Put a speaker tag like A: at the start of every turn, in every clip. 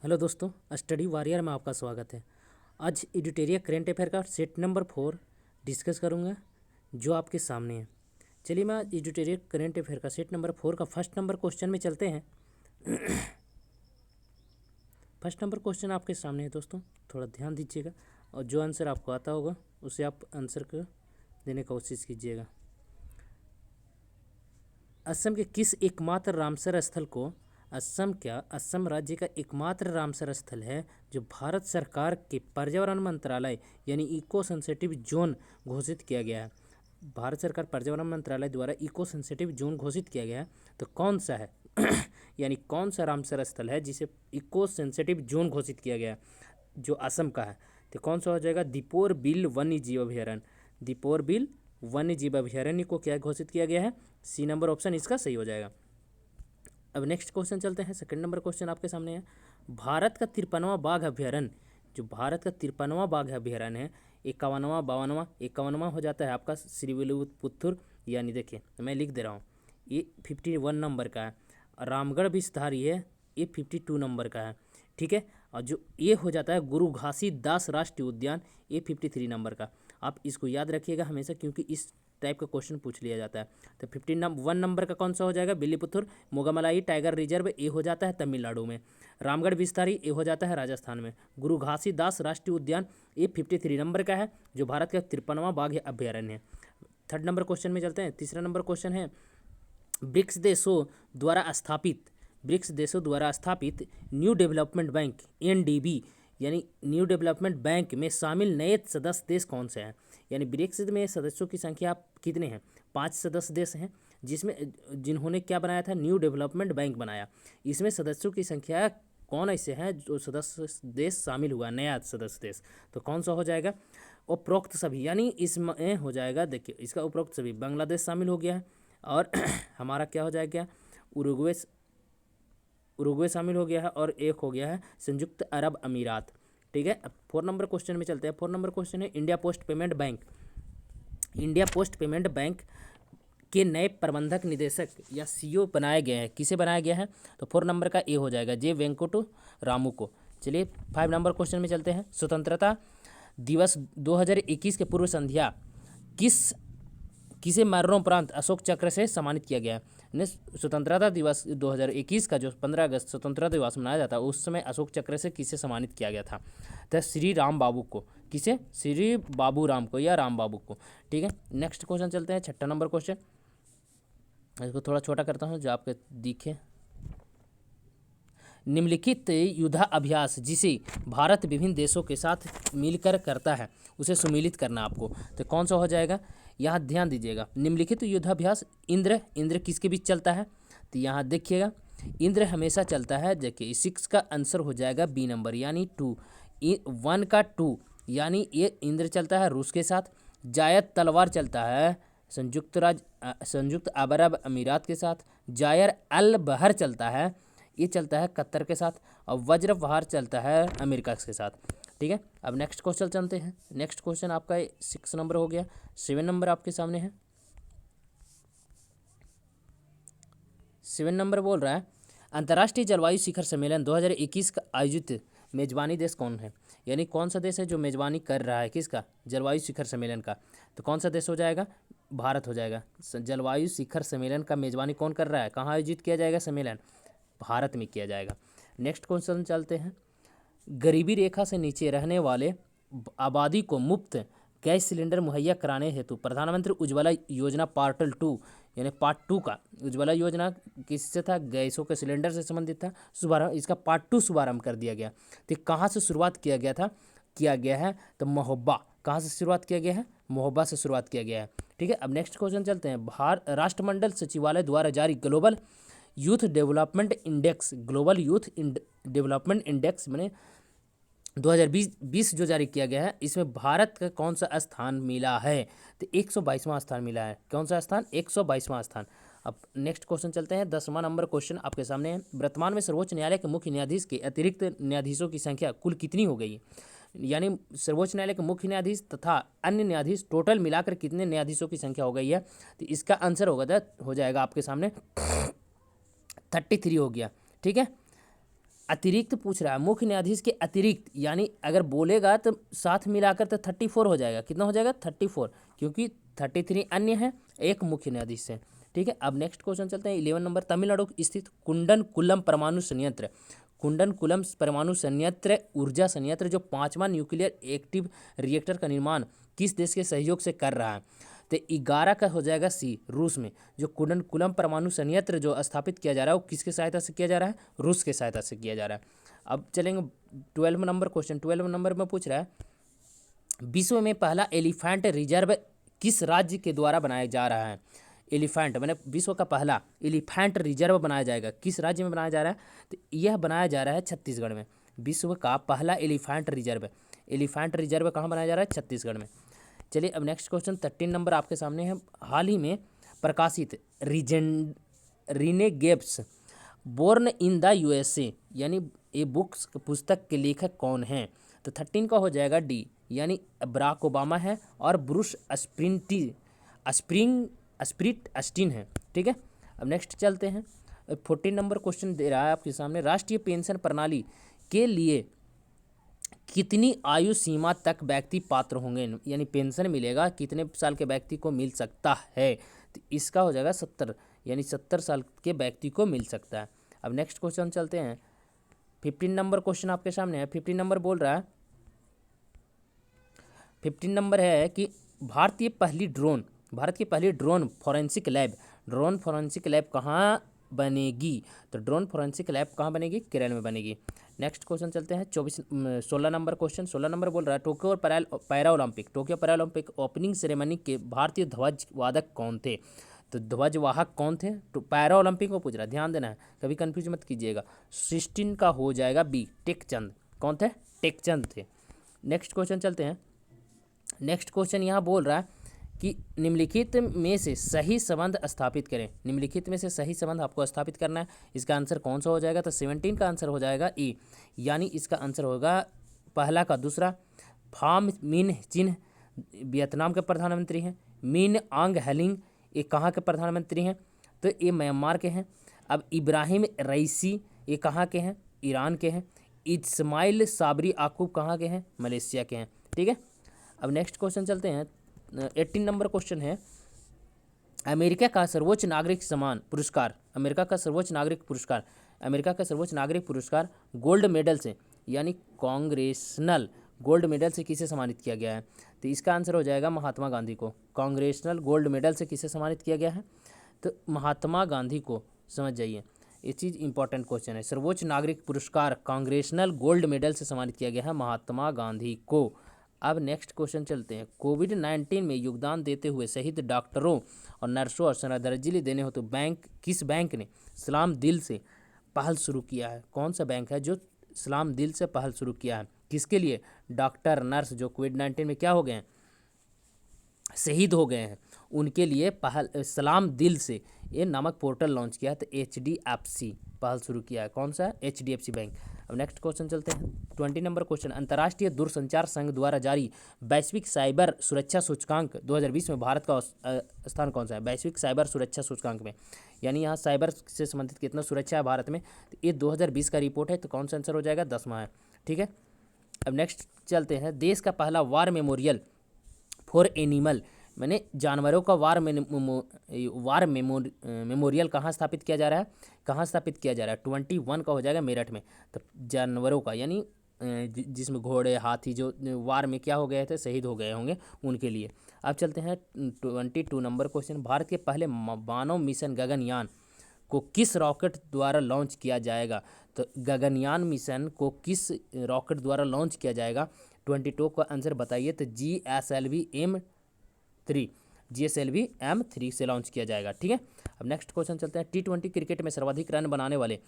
A: Hello दोस्तों, study warrior में आपका स्वागत है। आज एडिटोरियल करेंट अफेयर का सेट नंबर 4 डिस्कस करूंगा जो आपके सामने है। चलिए मैं आज एडिटोरियल करेंट अफेयर का सेट नंबर 4 का फर्स्ट नंबर क्वेश्चन में चलते हैं। फर्स्ट नंबर क्वेश्चन आपके सामने है दोस्तों, थोड़ा ध्यान दीजिएगा और जो आंसर आपको आता होगा उसे आप आंसर को देने की कोशिश कीजिएगा। असम के किस एकमात्र रामसर स्थल को असम राज्य का एकमात्र रामसर स्थल है जो भारत सरकार के पर्यावरण मंत्रालय यानी इको सेंसिटिव जोन घोषित किया गया है। भारत सरकार पर्यावरण मंत्रालय द्वारा इको सेंसिटिव जोन घोषित किया गया है, तो कौन सा है? यानी कौन सा रामसर स्थल है जिसे इको सेंसिटिव जोन घोषित किया गया है जो असम का है? तो कौन सा हो जाएगा? दीपोर बिल वन्य जीव अभ्यारण्य। दीपोर बिल वन्य जीव अभ्यारण्य को क्या घोषित किया गया है? सी नंबर ऑप्शन इसका सही हो जाएगा। अब नेक्स्ट क्वेश्चन चलते हैं। सेकंड नंबर क्वेश्चन आपके सामने है। भारत का 53वां बाघ अभ्यारण्य, जो भारत का 53वां बाघ अभ्यारण्य है, 51वां 52वां 51वां हो जाता है आपका श्रीविल्लिबुत्तूर। यानी देखिए मैं लिख दे रहा हूँ, ये 51 नंबर का है। रामगढ़ विस्तारी है, ये 52 नंबर का है। ठीक है, और जो ये हो जाता है गुरु घासीदास राष्ट्रीय उद्यान, ये 53 नंबर का। आप इसको याद रखिएगा हमेशा, क्योंकि इस टाइप का क्वेश्चन पूछ लिया जाता है। तो 51 नंबर का कौन सा हो जाएगा? बिल्लीपुत्तूर। मोगमलाई टाइगर रिजर्व ये हो जाता है तमिलनाडु में। रामगढ़ विस्तारी ये हो जाता है राजस्थान में। गुरु घासीदास राष्ट्रीय उद्यान ये 53 नंबर का है, जो भारत का 53वां बाघ अभ्यारण्य है। थर्ड नंबर क्वेश्चन में चलते हैं। तीसरा नंबर क्वेश्चन है, ब्रिक्स देशों द्वारा स्थापित न्यू डेवलपमेंट बैंक एनडीबी यानी न्यू डेवलपमेंट बैंक में शामिल नए सदस्य देश कौन से हैं? यानी ब्रिक्स में सदस्यों की संख्या कितने हैं? 5 सदस्य देश हैं जिसमें जिन्होंने क्या बनाया था? न्यू डेवलपमेंट बैंक बनाया। इसमें सदस्यों की संख्या कौन ऐसे हैं जो सदस्य देश शामिल हुआ, नया सदस्य देश? तो कौन सा हो जाएगा? उपरोक्त सभी, यानी इसमें हो जाएगा, देखिए इसका उपरोक्त सभी, बांग्लादेश शामिल हो गया है और हमारा क्या हो जाएगा? उरुग्वे शामिल हो गया है और एक हो गया है संयुक्त अरब अमीरात। ठीक है, अब 4 नंबर क्वेश्चन में चलते हैं। 4 नंबर क्वेश्चन है, इंडिया पोस्ट पेमेंट बैंक के नए प्रबंधक निदेशक या सीईओ बनाए गए हैं। किसे बनाया गया है? तो 4 नंबर का ए हो जाएगा, जे वेंकटू रामू को। चलिए 5 नंबर क्वेश्चन में चलते हैं। स्वतंत्रता दिवस 2021 के पूर्व संध्या किसे मरणोपरांत अशोक चक्र से सम्मानित किया गया है? स्वतंत्रता दिवस 2021 का जो 15 अगस्त स्वतंत्रता दिवस मनाया जाता है, उस समय अशोक चक्र से किसे सम्मानित किया गया था? तो श्री राम बाबू को। किसे? श्री बाबू राम को या राम बाबू को। ठीक है, नेक्स्ट क्वेश्चन चलते हैं। 6 नंबर क्वेश्चन, इसको थोड़ा छोटा करता हूँ जो आपके दिखे। निम्नलिखित युद्धाभ्यास जिसे भारत विभिन्न देशों के साथ मिलकर करता है, उसे सुमेलित करना आपको। तो कौन सा हो जाएगा? यहाँ ध्यान दीजिएगा, निम्नलिखित युद्धाभ्यास इंद्र किसके बीच चलता है? तो यहाँ देखिएगा, इंद्र हमेशा चलता है। देखिए 6 का आंसर हो जाएगा बी नंबर, यानी 2 1 का 2, यानी ये इंद्र चलता है रूस के साथ। जायद तलवार चलता है संयुक्त अरब अमीरात के साथ। जायर अल बहर चलता है, ये चलता है कतर के साथ। और वज्र बहार चलता है अमेरिका के साथ। ठीक है, अब नेक्स्ट क्वेश्चन चलते हैं। नेक्स्ट क्वेश्चन आपका 6 नंबर हो गया। 7 नंबर आपके सामने है। 7 नंबर बोल रहा है, अंतर्राष्ट्रीय जलवायु शिखर सम्मेलन 2021 का आयोजित मेजबानी देश कौन है? यानी कौन सा देश है जो मेजबानी कर रहा है किसका? जलवायु शिखर सम्मेलन का। तो कौन सा देश हो जाएगा? भारत हो जाएगा। जलवायु शिखर सम्मेलन का मेजबानी कौन कर रहा है? कहाँ आयोजित किया जाएगा सम्मेलन? भारत में किया जाएगा। नेक्स्ट क्वेश्चन चलते हैं। गरीबी रेखा से नीचे रहने वाले आबादी को मुफ्त गैस सिलेंडर मुहैया कराने हेतु प्रधानमंत्री उज्ज्वला योजना पार्ट 2 यानी पार्ट 2 का उज्ज्वला योजना किससे था? गैसों के सिलेंडर से संबंधित था। शुभारंभ इसका पार्ट 2 शुभारंभ कर दिया गया। तो कहाँ से शुरुआत किया गया है? तो महोबा। कहाँ से शुरुआत किया गया है? महोबा से शुरुआत किया गया है। ठीक है, अब नेक्स्ट क्वेश्चन चलते हैं। राष्ट्रमंडल सचिवालय द्वारा जारी ग्लोबल यूथ डेवलपमेंट इंडेक्स मैंने 2020 जो जारी किया गया है, इसमें भारत का कौन सा स्थान मिला है? तो 122वां स्थान मिला है। कौन सा स्थान? 122वां स्थान। अब नेक्स्ट क्वेश्चन चलते हैं। 10वां नंबर क्वेश्चन आपके सामने है। वर्तमान में सर्वोच्च न्यायालय के मुख्य न्यायाधीश के अतिरिक्त न्यायाधीशों की संख्या कुल कितनी हो गई है? यानी सर्वोच्च न्यायालय के मुख्य न्यायाधीश तथा अन्य न्यायाधीश टोटल मिलाकर कितने न्यायाधीशों की संख्या हो गई है? तो इसका आंसर हो जाएगा आपके सामने 33 हो गया। ठीक है, अतिरिक्त पूछ रहा है, मुख्य न्यायाधीश के अतिरिक्त, यानी अगर बोलेगा तो साथ मिलाकर तो 34 हो जाएगा। कितना हो जाएगा? 34, क्योंकि 33 अन्य है, एक मुख्य न्यायाधीश से। ठीक है, अब नेक्स्ट क्वेश्चन चलते हैं 11 नंबर। तमिलनाडु स्थित कुंडनकुलम परमाणु संयंत्र, कुंडनकुलम परमाणु संयंत्र ऊर्जा संयंत्र जो 5वां न्यूक्लियर एक्टिव रिएक्टर का निर्माण किस देश के सहयोग से कर रहा है? तो 11 का हो जाएगा सी, रूस में। जो कुंडनकुलम परमाणु संयंत्र जो स्थापित किया जा रहा है वो किसके सहायता से किया जा रहा है? रूस के सहायता से किया जा रहा है। अब चलेंगे 12 नंबर क्वेश्चन। 12 नंबर में पूछ रहा है, विश्व में पहला एलिफेंट रिजर्व किस राज्य के द्वारा बनाया जा रहा है? एलिफेंट मैंने विश्व का पहला एलिफेंट रिजर्व बनाया जाएगा, किस राज्य में बनाया जा रहा है? तो यह बनाया जा रहा है छत्तीसगढ़ में। विश्व का पहला एलिफेंट रिजर्व कहाँ बनाया जा रहा है? छत्तीसगढ़ में। चलिए अब नेक्स्ट क्वेश्चन 13 नंबर आपके सामने है। हाल ही में प्रकाशित रिनेगेट्स बोर्न इन द यूएसए यानी ए बुक्स पुस्तक के लेखक कौन हैं? तो 13 का हो जाएगा डी, यानी बराक ओबामा है और ब्रूस स्प्रिट अस्टिन है। ठीक है, अब नेक्स्ट चलते हैं। 14 नंबर क्वेश्चन दे रहा है आपके सामने, राष्ट्रीय पेंशन प्रणाली के लिए कितनी आयु सीमा तक व्यक्ति पात्र होंगे, यानी पेंशन मिलेगा कितने साल के व्यक्ति को मिल सकता है? तो इसका हो जाएगा 70, यानी 70 साल के व्यक्ति को मिल सकता है। अब नेक्स्ट क्वेश्चन चलते हैं। 15 नंबर क्वेश्चन आपके सामने है। 15 नंबर बोल रहा है, 15 नंबर है कि भारत की पहली ड्रोन फॉरेंसिक लैब कहाँ बनेगी? तो ड्रोन फॉरेंसिक लैब कहाँ बनेगी? केरल में बनेगी। नेक्स्ट क्वेश्चन चलते हैं 16 नंबर क्वेश्चन। 16 नंबर बोल रहा है, Tokyo para Olympic opening ceremony के भारतीय ध्वज वादक कौन थे? तो ध्वजवाहक कौन थे? तो पैरा ओलंपिक में पूछ रहा है, ध्यान देना है, कभी कंफ्यूज मत कीजिएगा। 16 का हो जाएगा बी, टेकचंद। कौन थे? टेकचंद थे। नेक्स्ट क्वेश्चन चलते हैं। नेक्स्ट क्वेश्चन यहाँ बोल रहा है कि निम्नलिखित में से सही संबंध स्थापित करें। निम्नलिखित में से सही संबंध आपको स्थापित करना है। इसका आंसर कौन सा हो जाएगा? तो 17 का आंसर हो जाएगा ए, यानी इसका आंसर होगा पहला का दूसरा। फाम मिन चिन्ह वियतनाम के प्रधानमंत्री हैं। मिन आंग हेलिंग ये कहाँ के प्रधानमंत्री हैं? तो ये म्यांमार के हैं। अब इब्राहिम रईसी ये कहाँ के हैं? ईरान के हैं। इस्माइल साबरी आकूब कहाँ के हैं? मलेशिया के हैं। ठीक है, अब नेक्स्ट क्वेश्चन चलते हैं। 18 नंबर क्वेश्चन है, अमेरिका का सर्वोच्च नागरिक पुरस्कार गोल्ड मेडल से, यानी कांग्रेसनल गोल्ड मेडल से किसे सम्मानित किया गया है? तो इसका आंसर हो जाएगा महात्मा गांधी को। कांग्रेसनल गोल्ड मेडल से किसे सम्मानित किया गया है? तो महात्मा गांधी को। समझ जाइए, ये चीज़ इंपॉर्टेंट क्वेश्चन है। सर्वोच्च नागरिक पुरस्कार कांग्रेसनल गोल्ड मेडल से सम्मानित किया गया है महात्मा गांधी को। अब नेक्स्ट क्वेश्चन चलते हैं। कोविड-19 में योगदान देते हुए शहीद डॉक्टरों और नर्सों और श्रद्धांजलि देने हो तो किस बैंक ने सलाम दिल से पहल शुरू किया है? कौन सा बैंक है जो सलाम दिल से पहल शुरू किया है? किसके लिए? डॉक्टर नर्स जो कोविड-19 में क्या हो गए हैं? शहीद हो गए हैं, उनके लिए पहल सलाम दिल से ये नामक पोर्टल लॉन्च किया है। तो HDFC पहल शुरू किया है। कौन सा? HDFC bank. अब नेक्स्ट क्वेश्चन चलते हैं। 20 नंबर क्वेश्चन, अंतर्राष्ट्रीय दूरसंचार संघ द्वारा जारी वैश्विक साइबर सुरक्षा सूचकांक 2020 में भारत का स्थान कौन सा है? वैश्विक साइबर सुरक्षा सूचकांक में, यानी यहाँ साइबर से संबंधित कितना सुरक्षा है भारत में, तो ये 2020 का रिपोर्ट है। तो कौन सा आंसर हो जाएगा? 10वां है। ठीक है, अब नेक्स्ट चलते हैं। देश का पहला वार मेमोरियल फॉर एनिमल, मैंने जानवरों का मेमोरियल कहाँ स्थापित किया जा रहा है? 21 का हो जाएगा मेरठ में। तो जानवरों का, यानी जिसमें घोड़े हाथी जो वार में क्या हो गए थे, शहीद हो गए होंगे, उनके लिए। अब चलते हैं 22 नंबर क्वेश्चन, भारत के पहले मानव मिशन गगनयान को किस रॉकेट द्वारा लॉन्च किया जाएगा? तो गगनयान मिशन को किस रॉकेट द्वारा लॉन्च किया जाएगा? 22 का आंसर बताइए। तो GSLV M3 से लॉन्च किया जाएगा। ठीक है, अब नेक्स्ट क्वेश्चन चलते हैं। T20 क्रिकेट में सर्वाधिक रन बनाने वाले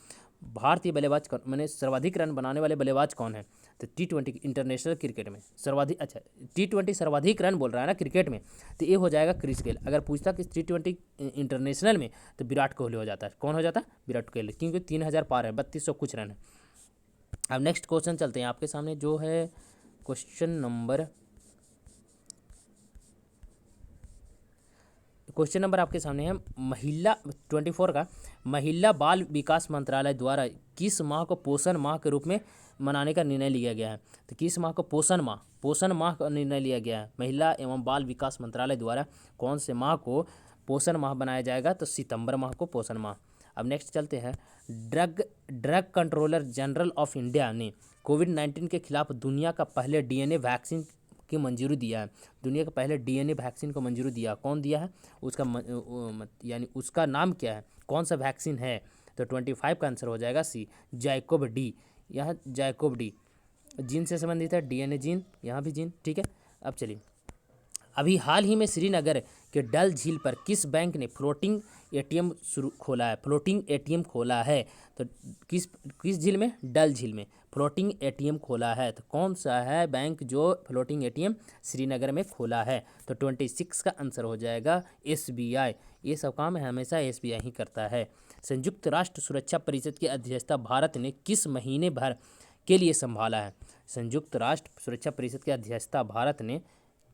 A: भारतीय बल्लेबाज कौन, मैंने सर्वाधिक रन बनाने वाले बल्लेबाज कौन है? तो T20 इंटरनेशनल क्रिकेट में सर्वाधिक, अच्छा T20 सर्वाधिक रन बोल रहा है ना क्रिकेट में, तो ये हो जाएगा क्रिस गेल। अगर पूछता कि T20 इंटरनेशनल में, तो विराट कोहली हो जाता है। कौन हो जाता है? विराट कोहली, क्योंकि 3000 पार है, 3200 कुछ रन है। अब नेक्स्ट क्वेश्चन चलते हैं आपके सामने, जो है क्वेश्चन नंबर आपके सामने है महिला 24 का, महिला बाल विकास मंत्रालय द्वारा किस माह को पोषण माह के रूप में मनाने का निर्णय लिया गया है? तो किस माह को पोषण माह का निर्णय लिया गया है महिला एवं बाल विकास मंत्रालय द्वारा? कौन से माह को पोषण माह बनाया जाएगा? तो सितंबर माह को पोषण माह। अब नेक्स्ट चलते हैं, drug controller general of India ने कोविड-19 के खिलाफ दुनिया का पहले डीएनए वैक्सीन की मंजूरी दिया है। दुनिया का पहले डीएनए वैक्सीन को मंजूरी दिया, कौन दिया है? यानी उसका नाम क्या है, कौन सा वैक्सीन है? तो 25 का आंसर हो जाएगा सी, जैकोब डी। यह जैकोब डी जीन से संबंधित है, डीएनए जीन, यहाँ भी जीन, ठीक है। अब चलिए, अभी हाल ही में श्रीनगर के डल झील पर किस बैंक ने फ्लोटिंग एटीएम खोला है? फ्लोटिंग एटीएम खोला है। तो किस झील में? डल झील में फ्लोटिंग एटीएम खोला है। तो कौन सा है बैंक जो फ्लोटिंग एटीएम श्रीनगर में खोला है? तो 26 का आंसर हो जाएगा एसबीआई। ये सब काम हमेशा एसबीआई ही करता है। संयुक्त राष्ट्र सुरक्षा परिषद की अध्यक्षता भारत ने किस महीने भर के लिए संभाला है? संयुक्त राष्ट्र सुरक्षा परिषद की अध्यक्षता भारत ने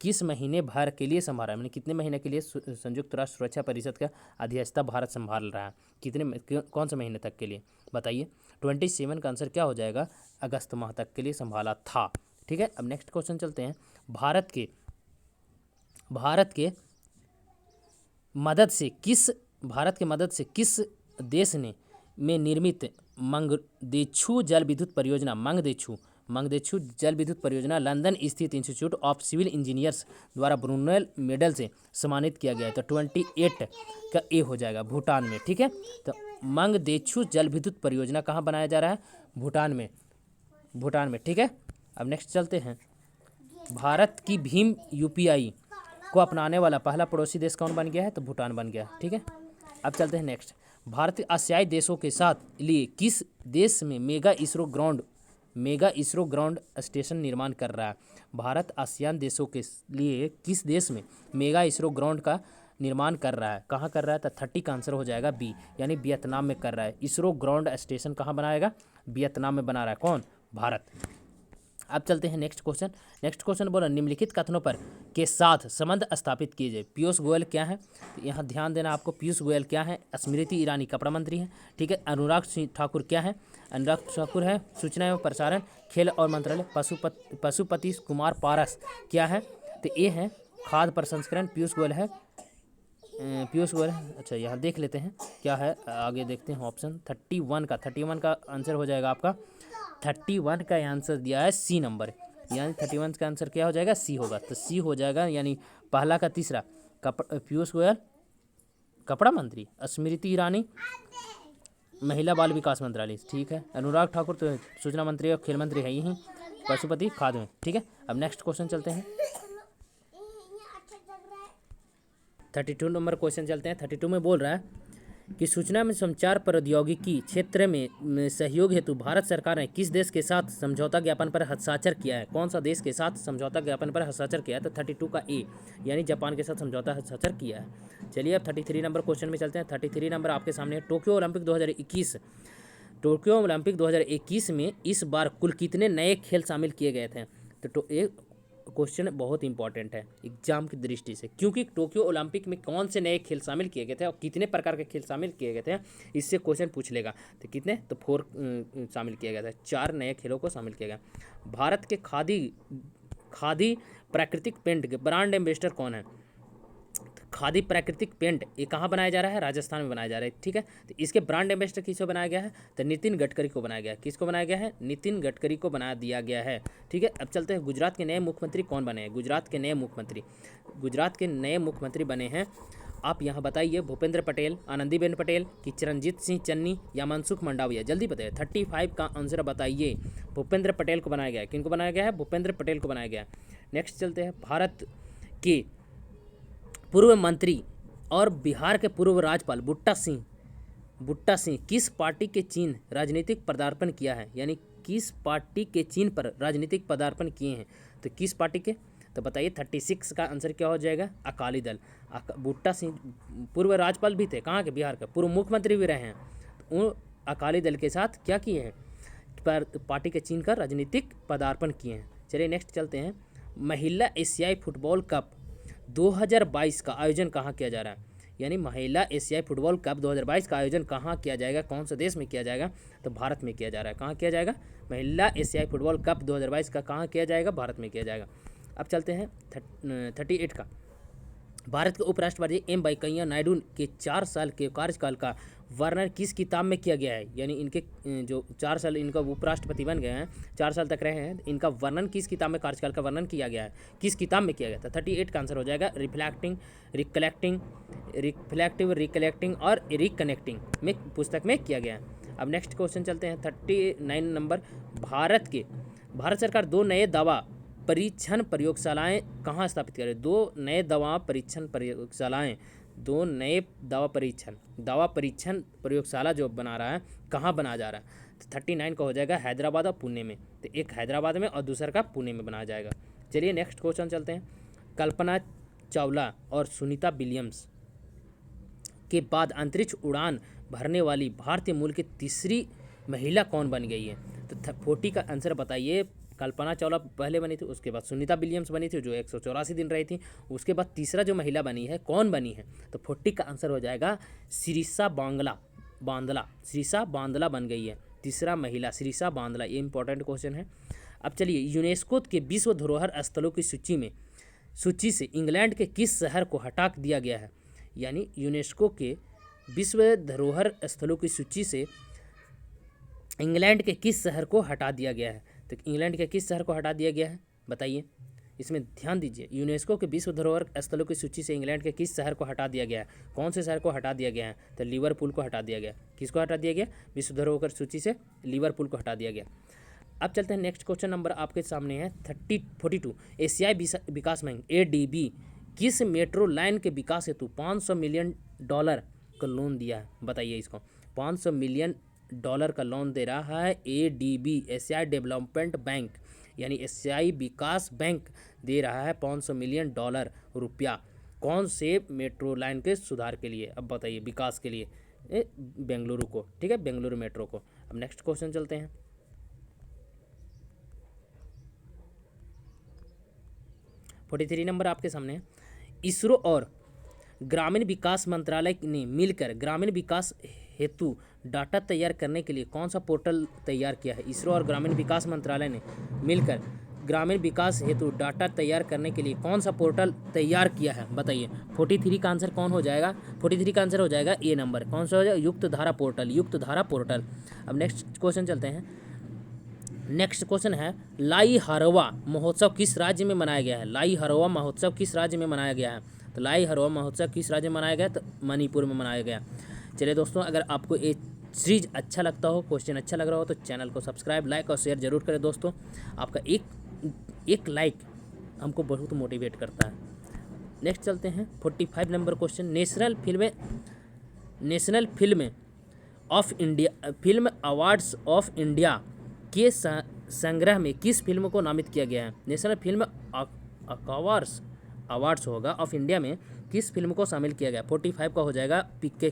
A: किस महीने भर के लिए संभाला है? मैंने कितने महीने के लिए संयुक्त राष्ट्र सुरक्षा परिषद का अध्यक्षता भारत संभाल रहा है? कौन से महीने तक के लिए बताइए? 27 का आंसर क्या हो जाएगा? अगस्त माह तक के लिए संभाला था, ठीक है। अब नेक्स्ट क्वेश्चन चलते हैं, भारत के मदद से किस देश ने में निर्मित मंगदेछू जल विद्युत परियोजना लंदन स्थित इंस्टीट्यूट ऑफ सिविल इंजीनियर्स द्वारा ब्रुनेल मेडल से सम्मानित किया गया है? तो 28 का ए हो जाएगा, भूटान में, ठीक है। तो मंगदेछू जल विद्युत परियोजना कहाँ बनाया जा रहा है? भूटान में, ठीक है। अब नेक्स्ट चलते हैं, भारत की भीम यूपीआई को अपनाने वाला पहला पड़ोसी देश कौन बन गया है? तो भूटान बन गया, ठीक है। अब चलते हैं नेक्स्ट, भारत आसियाई देशों के साथ लिए किस देश में मेगा इसरो ग्राउंड स्टेशन निर्माण कर रहा है? भारत आसियान देशों के लिए किस देश में मेगा इसरो ग्राउंड का निर्माण कर रहा है? कहाँ कर रहा है? तो 30 का आंसर हो जाएगा बी, यानी वियतनाम में कर रहा है। इसरो ग्राउंड स्टेशन कहाँ बनाएगा? वियतनाम में बना रहा है। कौन? भारत। अब चलते हैं नेक्स्ट क्वेश्चन बोला, निम्नलिखित कथनों पर के साथ संबंध स्थापित किए जाए। पीयूष गोयल क्या है? तो यहाँ ध्यान देना आपको, पीयूष गोयल क्या है? स्मृति ईरानी कपड़ा मंत्री है, ठीक है। अनुराग सिंह ठाकुर क्या है? अनुराग ठाकुर है सूचना एवं प्रसारण, खेल और मंत्रालय। पशुपति कुमार पारस क्या है? तो ये है खाद्य प्रसंस्करण। पीयूष गोयल है। अच्छा, यहाँ देख लेते हैं क्या है, आगे देखते हैं ऑप्शन 31 का आंसर हो जाएगा आपका। 31 का आंसर दिया है सी नंबर, यानी 31 का आंसर क्या हो जाएगा? सी होगा। तो सी हो जाएगा, यानी पहला का तीसरा। पीयूष गोयल कपड़ा मंत्री, स्मृति ईरानी महिला बाल विकास मंत्रालय, ठीक है। अनुराग ठाकुर तो सूचना मंत्री और खेल मंत्री है ही। पशुपति खाद्य में, ठीक है। अब नेक्स्ट क्वेश्चन चलते हैं, 32 नंबर क्वेश्चन चलते हैं। 32 में बोल रहा है कि सूचना में संचार प्रौद्योगिकी क्षेत्र में सहयोग हेतु भारत सरकार ने किस देश के साथ समझौता ज्ञापन पर हस्ताक्षर किया है? कौन सा देश के साथ समझौता ज्ञापन पर हस्ताक्षर किया है? तो 32 का ए, यानी जापान के साथ समझौता हस्ताक्षर किया है। चलिए अब 33 नंबर क्वेश्चन में चलते हैं। 33 नंबर आपके सामने है, टोक्यो ओलंपिक 2021 में इस बार कुल कितने नए खेल शामिल किए गए थे? तो क्वेश्चन बहुत इंपॉर्टेंट है एग्जाम की दृष्टि से, क्योंकि टोक्यो ओलंपिक में कौन से नए खेल शामिल किए गए थे और कितने प्रकार के खेल शामिल किए गए थे, इससे क्वेश्चन पूछ लेगा। तो कितने? तो 4 शामिल किया गया था, 4 नए खेलों को शामिल किया गया। भारत के खादी प्राकृतिक पेंट के ब्रांड एम्बेसडर कौन है? खादी प्राकृतिक पेंट ये कहाँ बनाया जा रहा है? राजस्थान में बनाया जा रहा है, ठीक है। तो इसके ब्रांड एम्बेसडर किसको बनाया गया है? तो नितिन गडकरी को बनाया गया है। किसको बनाया गया है? नितिन गडकरी को बना दिया गया है, ठीक है। अब चलते हैं, गुजरात के नए मुख्यमंत्री कौन बने हैं? गुजरात के नए मुख्यमंत्री बने हैं, आप यहाँ बताइए। भूपेंद्र पटेल, आनंदीबेन पटेल कि चिरंजीत सिंह चन्नी या मनसुख मंडाविया? जल्दी बताइए, 35 का आंसर बताइए। भूपेंद्र पटेल को बनाया गया है। किनको बनाया गया है? भूपेंद्र पटेल को बनाया गया है। नेक्स्ट चलते हैं, भारत के पूर्व मंत्री और बिहार के पूर्व राज्यपाल बुट्टा सिंह किस पार्टी के चीन राजनीतिक पदार्पण किया है? यानी किस पार्टी के चीन पर राजनीतिक पदार्पण किए हैं? तो किस पार्टी के? तो बताइए, 36 का आंसर क्या हो जाएगा? अकाली दल। बुट्टा सिंह पूर्व राज्यपाल भी थे, कहाँ के? बिहार के। पूर्व मुख्यमंत्री भी रहे हैं। वो अकाली दल के साथ क्या किए हैं? पार्टी के चीन का राजनीतिक पदार्पण किए हैं। चलिए नेक्स्ट चलते हैं, महिला एशियाई फुटबॉल कप 2022 का आयोजन कहाँ किया जा रहा है? यानी महिला एशियाई फुटबॉल कप 2022 का आयोजन कहाँ किया जाएगा, कौन से देश में किया जाएगा, तो भारत में किया जा रहा है। कहाँ किया जाएगा, महिला एशियाई फुटबॉल कप 2022 का कहाँ किया जाएगा, भारत में किया जाएगा। अब चलते हैं 38 का। भारत के उपराष्ट्रपति एम वेंकैया नायडू के 4 साल के कार्यकाल का वर्णन किस किताब में किया गया है, यानी इनके जो 4 साल इनका उपराष्ट्रपति बन गए हैं, 4 साल तक रहे हैं, इनका वर्णन किस किताब में कार्यकाल का वर्णन किया गया है, किस किताब में किया गया था। 38 का आंसर हो जाएगा रिकलेक्टिंग और रिकनेक्टिंग में पुस्तक में किया गया है। अब नेक्स्ट क्वेश्चन चलते हैं 39 नंबर। भारत सरकार 2 नए दवा परीक्षण प्रयोगशालाएं कहाँ स्थापित करें, 2 नए दवा परीक्षण प्रयोगशालाएं, 2 नए दवा परीक्षण प्रयोगशाला जो बना रहा है, कहाँ बनाया जा रहा है, तो 39 का हो जाएगा हैदराबाद और पुणे में। तो एक हैदराबाद में और दूसरा का पुणे में बनाया जाएगा। चलिए नेक्स्ट क्वेश्चन चलते हैं। कल्पना चावला और सुनीता विलियम्स के बाद अंतरिक्ष उड़ान भरने वाली भारतीय मूल की तीसरी महिला कौन बन गई है, तो 40 का आंसर बताइए। कल्पना चावला पहले बनी थी, उसके बाद सुनीता विलियम्स बनी थी जो 184 दिन रही थी, उसके बाद तीसरा जो महिला बनी है कौन बनी है, तो 40 का आंसर हो जाएगा सिरिसा बांदला बन गई है तीसरा महिला, सिरिसा बांदला। ये इंपॉर्टेंट क्वेश्चन है। अब चलिए, यूनेस्को के विश्व धरोहर स्थलों की सूची से इंग्लैंड के किस शहर को हटा दिया गया है, यानी यूनेस्को के विश्व धरोहर स्थलों की सूची से इंग्लैंड के किस शहर को हटा दिया गया है, तो इंग्लैंड के किस शहर को हटा दिया गया है बताइए, इसमें ध्यान दीजिए। यूनेस्को के विश्व धरोहर स्थलों की सूची से इंग्लैंड के किस शहर को हटा दिया गया है, कौन से शहर को हटा दिया गया है, तो लिवरपूल को हटा दिया गया। किसको हटा दिया गया, विश्व धरोहर सूची से लिवरपूल को हटा दिया गया। अब चलते हैं नेक्स्ट क्वेश्चन नंबर आपके सामने है 42। एशियाई विकास बैंक ADB किस मेट्रो लाइन के विकास हेतु $500 मिलियन का लोन दिया है, बताइए इसको। $500 मिलियन का लोन दे रहा है ADB, एशियाई डेवलपमेंट बैंक, यानी एशियाई विकास बैंक दे रहा है $500 मिलियन रुपया, कौन से मेट्रो लाइन के सुधार के लिए, अब बताइए, विकास के लिए बेंगलुरु को, ठीक है, बेंगलुरु मेट्रो को। अब नेक्स्ट क्वेश्चन चलते हैं 43 नंबर आपके सामने है। इसरो और ग्रामीण विकास मंत्रालय ने मिलकर ग्रामीण विकास हेतु डाटा तैयार करने के लिए कौन सा पोर्टल तैयार किया है, इसरो और ग्रामीण विकास मंत्रालय ने मिलकर ग्रामीण विकास हेतु डाटा तैयार करने के लिए कौन सा पोर्टल तैयार किया है, बताइए। 43 का आंसर कौन हो जाएगा, 43 का आंसर हो जाएगा ए नंबर, कौन सा हो जाएगा, युक्त धारा पोर्टल। अब नेक्स्ट क्वेश्चन चलते हैं। नेक्स्ट क्वेश्चन है, लाई हरवा महोत्सव किस राज्य में मनाया गया है, लाई हरवा महोत्सव किस राज्य में मनाया गया है, तो लाई हरवा महोत्सव किस राज्य में मनाया गया, तो मणिपुर में मनाया गया। चलिए दोस्तों, अगर आपको ये सीरीज अच्छा लगता हो, क्वेश्चन अच्छा लग रहा हो, तो चैनल को सब्सक्राइब, लाइक और शेयर जरूर करें दोस्तों। आपका एक लाइक हमको बहुत मोटिवेट करता है। नेक्स्ट चलते हैं 45 number question. National film awards of India के संग्रह में किस फिल्म को नामित किया गया है, नेशनल फिल्म अवार्ड्स होगा ऑफ इंडिया में किस फिल्म को शामिल किया गया। 45 का हो जाएगा पीके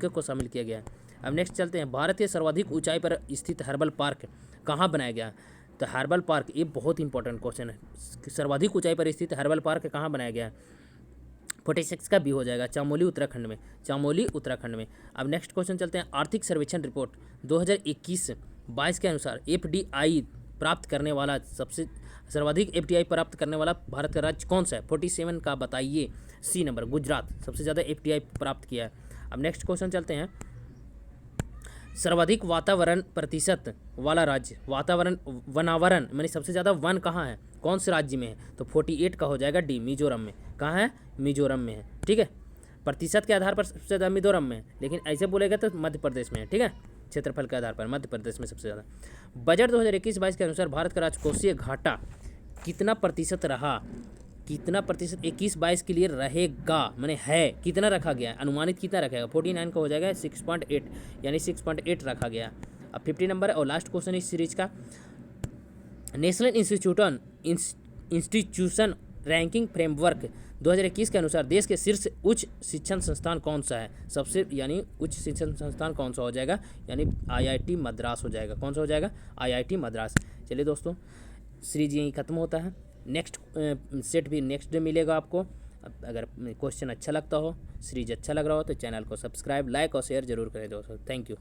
A: को शामिल किया गया है। अब नेक्स्ट चलते हैं, भारत के सर्वाधिक ऊंचाई पर स्थित हर्बल पार्क कहाँ बनाया गया, तो हर्बल पार्क, ये बहुत इंपॉर्टेंट क्वेश्चन है, सर्वाधिक ऊंचाई पर स्थित हर्बल पार्क कहाँ बनाया गया है। 46 का भी हो जाएगा चमोली उत्तराखंड में। अब नेक्स्ट क्वेश्चन चलते हैं, आर्थिक सर्वेक्षण रिपोर्ट 2021-22 के अनुसार FDI प्राप्त करने वाला सर्वाधिक FDI प्राप्त करने वाला भारत का राज्य कौन सा है, 47 का बताइए। सी नंबर, गुजरात सबसे ज़्यादा FDI प्राप्त किया है। अब नेक्स्ट क्वेश्चन चलते हैं, सर्वाधिक वातावरण प्रतिशत वाला राज्य, वनावरण यानी सबसे ज़्यादा वन कहाँ है, कौन से राज्य में है, तो 48 का हो जाएगा डी, मिजोरम में। कहाँ है, मिजोरम में है, ठीक है। प्रतिशत के आधार पर सबसे ज़्यादा मिजोरम में है, लेकिन ऐसे बोलेगा तो मध्य प्रदेश में है, ठीक है। क्षेत्रफल के आधार पर मध्य प्रदेश में सबसे ज़्यादा। बजट 2021-22 के अनुसार भारत का राजकोषीय घाटा कितना प्रतिशत रहा, 21-22 के लिए रहेगा, मैंने है कितना रखा गया है, अनुमानित कितना रखेगा। 49 का हो जाएगा 6.8, यानी 6.8 रखा गया। अब 50 नंबर और लास्ट क्वेश्चन इस सीरीज का, नेशनल इंस्टीट्यूशन रैंकिंग फ्रेमवर्क 2021 के अनुसार देश के शीर्ष उच्च शिक्षण संस्थान कौन सा है, सबसे यानी उच्च शिक्षण संस्थान कौन सा हो जाएगा, यानी IIT मद्रास हो जाएगा। कौन सा हो जाएगा, IIT मद्रास। चलिए दोस्तों, सीरीज यहीं ख़त्म होता है। नेक्स्ट सेट भी नेक्स्ट डे मिलेगा आपको। अगर क्वेश्चन अच्छा लगता हो, सीरीज अच्छा लग रहा हो तो चैनल को सब्सक्राइब, लाइक और शेयर जरूर करें दोस्तों। Thank you.